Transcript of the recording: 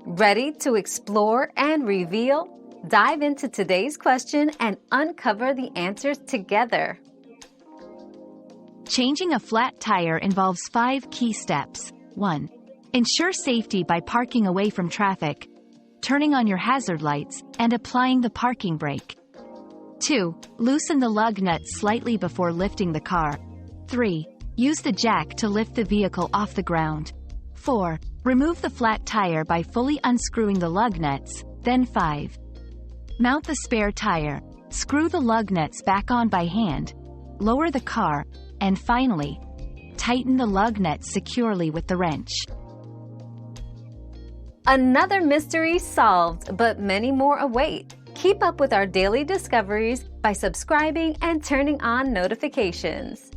Ready to explore and reveal? Dive into today's question and uncover the answers together. Changing a flat tire involves 5 key steps. 1. Ensure safety by parking away from traffic, turning on your hazard lights, and applying the parking brake. 2. Loosen the lug nuts slightly before lifting the car. 3. Use the jack to lift the vehicle off the ground. 4. Remove the flat tire by fully unscrewing the lug nuts. Then 5. Mount the spare tire. Screw the lug nuts back on by hand. Lower the car. And finally, tighten the lug nuts securely with the wrench. Another mystery solved, but many more await. Keep up with our daily discoveries by subscribing and turning on notifications.